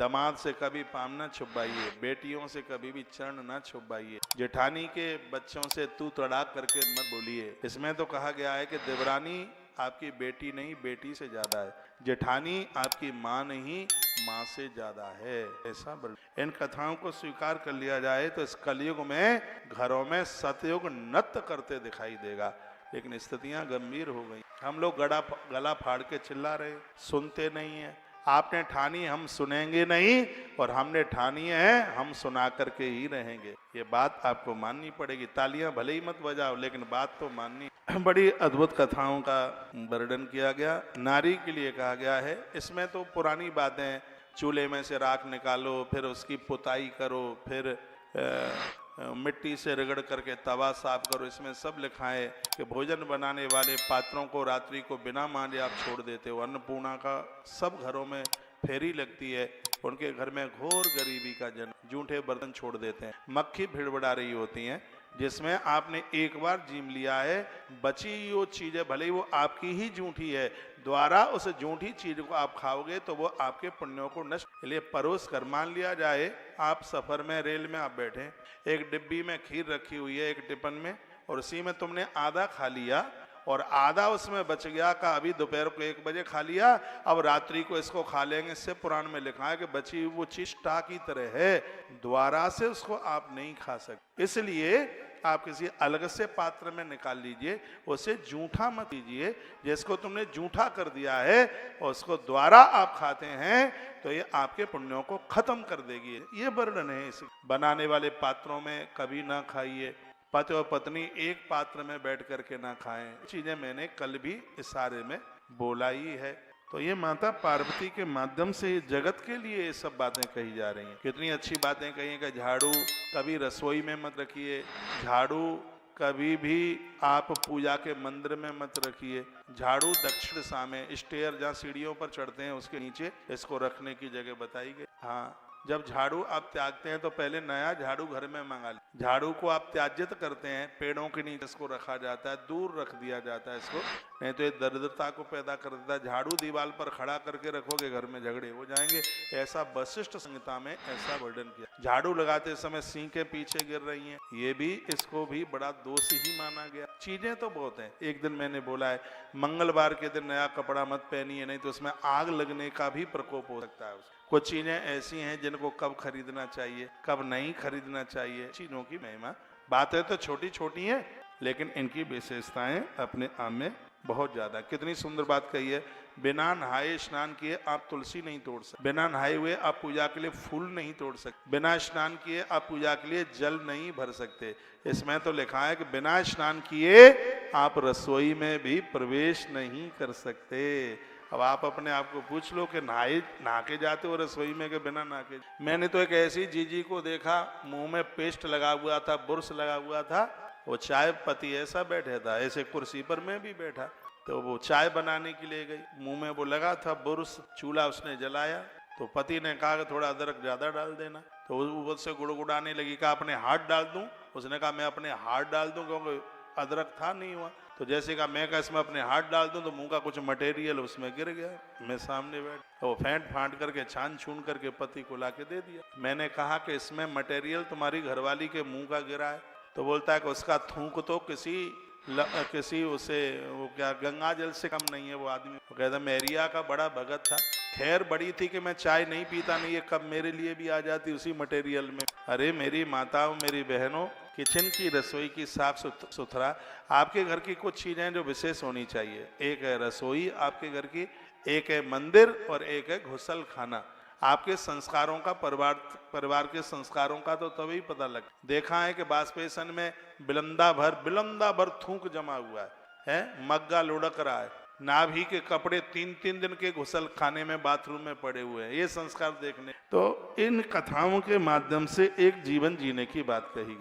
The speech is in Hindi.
दामाद से कभी पाम न छुपाइए, बेटियों से कभी भी चरण न छुपाइए, जेठानी के बच्चों से तू तड़ाक करके मत बोलिए। इसमें तो कहा गया है कि देवरानी आपकी बेटी नहीं, बेटी से ज्यादा है, जेठानी आपकी माँ नहीं, माँ से ज्यादा है। ऐसा इन कथाओं को स्वीकार कर लिया जाए तो इस कलयुग में घरों में सतयुग नृत्य करते दिखाई देगा। लेकिन स्थितियां गंभीर हो गई। हम लोग गला फाड़ के चिल्ला रहे, सुनते नहीं है। आपने ठानी हम सुनेंगे नहीं, और हमने ठानी है हम सुना करके ही रहेंगे। ये बात आपको माननी पड़ेगी। तालियां भले ही मत बजाओ, लेकिन बात तो माननी। बड़ी अद्भुत कथाओं का वर्णन किया गया, नारी के लिए कहा गया है। इसमें तो पुरानी बातें, चूल्हे में से राख निकालो, फिर उसकी पुताई करो, फिर मिट्टी से रगड़ करके तवा साफ करो, इसमें सब लिखा है कि भोजन बनाने वाले पात्रों को रात्रि को बिना मांजे आप छोड़ देते हो। अन्नपूर्णा का सब घरों में फेरी लगती है, उनके घर में घोर गरीबी का जन्म, जूठे बर्तन छोड़ देते हैं, मक्खी भिड़भिड़ा रही होती हैं, जिसमें आपने एक बार जीम लिया है, बची वो चीजें भले ही वो आपकी ही जूठी है, द्वारा उस जूठी चीज को आप खाओगे तो वो आपके पुण्यों को नष्ट। इसलिए परोस कर, मान लिया जाए आप सफर में, रेल में आप बैठे, एक डिब्बी में खीर रखी हुई है एक टिफिन में, और उसी में तुमने आधा खा लिया और आधा उसमें बच गया का अभी दोपहर को 1 बजे खा लिया, अब रात्रि को इसको खा लेंगे। इससे पुराण में लिखा है कि बची वो चीज टा की तरह है, द्वारा से उसको आप नहीं खा सकते। इसलिए आप किसी अलग से पात्र में निकाल लीजिए, उसे जूठा मत कीजिए। जिसको तुमने जूठा कर दिया है और उसको द्वारा आप खाते हैं तो ये आपके पुण्यों को खत्म कर देगी। ये वर्णन है। इसे बनाने वाले पात्रों में कभी ना खाइए, पति और पत्नी एक पात्र में बैठ करके ना खाएं। चीजें मैंने कल भी इस सारे में बोला ही है। तो ये माता पार्वती के माध्यम से जगत के लिए ये सब बातें कही जा रही हैं। कितनी अच्छी बातें कही हैं कि झाड़ू कभी रसोई में मत रखिए, झाड़ू कभी भी आप पूजा के मंदिर में मत रखिए, झाड़ू दक्षिण दिशा में, स्टेयर जहाँ सीढ़ियों पर चढ़ते हैं उसके नीचे इसको रखने की जगह बताई गई। हाँ, जब झाड़ू आप त्यागते हैं तो पहले नया झाड़ू घर में मंगा ले। झाड़ू को आप त्याज्यत करते हैं, पेड़ों के नीचे इसको रखा जाता है, दूर रख दिया जाता है इसको, नहीं तो ये दरिद्रता को पैदा कर देता है। झाड़ू दीवार पर खड़ा करके रखोगे, घर में झगड़े हो जाएंगे। ऐसा वशिष्ठ संहिता में ऐसा वर्णन किया। झाड़ू लगाते समय सींकें पीछे गिर रही हैं, ये भी इसको भी बड़ा दोष ही माना गया। चीजें तो बहुत हैं। एक दिन मैंने बोला है मंगलवार के दिन नया कपड़ा मत पहनिए, नहीं तो उसमें आग लगने का भी प्रकोप हो सकता है। कुछ चीजें ऐसी हैं जिनको कब खरीदना चाहिए, कब नहीं खरीदना चाहिए, चीजों की महिमा। बातें तो छोटी छोटी हैं, लेकिन इनकी विशेषताएं अपने आप में बहुत ज्यादा। कितनी सुंदर बात कही है, बिना नहाए स्नान किए आप तुलसी नहीं तोड़ सकते, बिना नहाए हुए आप पूजा के लिए फूल नहीं तोड़ सकते, बिना स्नान किए आप पूजा के लिए जल नहीं भर सकते। इसमें तो लिखा है कि बिना स्नान किए आप रसोई में भी प्रवेश नहीं कर सकते। अब आप अपने आप को पूछ लो कि नहा के जाते हो रसोई में कि बिना नहा के। मैंने तो एक ऐसी जीजी को देखा, मुंह में पेस्ट लगा हुआ था, बुर्श लगा हुआ था, वो चाय पति ऐसा बैठा था, ऐसे कुर्सी पर मैं भी बैठा, तो वो चाय बनाने के लिए गई, मुंह में वो लगा था बुर्श, चूल्हा उसने जलाया, तो पति ने कहा कि थोड़ा अदरक ज्यादा डाल देना, तो वो उससे गुड़गुड़ाने लगी, कहा अपने हाथ डाल दूं, उसने कहा मैं अपने हाथ डाल दूं, क्योंकि अदरक था नहीं हुआ। तो जैसे कहा मैं इसमें अपने हाथ डाल दूं तो मुंह का कुछ मटेरियल उसमें गिर गया, मैं सामने बैठ, तो वो फेंट फांट करके छान छून करके पति को लाके दे दिया। मैंने कहा कि इसमें मटेरियल तुम्हारी घरवाली के मुंह का गिरा है, तो बोलता है कि उसका थूक तो किसी उसे वो क्या गंगा जल से कम नहीं है वो आदमी। वो कहता मेरिया का बड़ा भगत था, खैर बड़ी थी कि मैं चाय नहीं पीता, नहीं ये कब मेरे लिए भी आ जाती उसी मटेरियल में। अरे मेरी माताओं, मेरी बहनों, किचन की रसोई की साफ सुथरा, आपके घर की कुछ चीजें जो विशेष होनी चाहिए। एक है रसोई आपके घर की, एक है मंदिर और एक है घुसल खाना। आपके संस्कारों का, परिवार के संस्कारों का तो तभी पता लग। देखा है कि बाष्पेशन में बिलंदा भर थूक जमा हुआ है, मग्गा लुढ़क रहा है, नाभि के कपड़े 3-3 दिन के घुसल खाने में, बाथरूम में पड़े हुए हैं। ये संस्कार देखने, तो इन कथाओं के माध्यम से एक जीवन जीने की बात कही।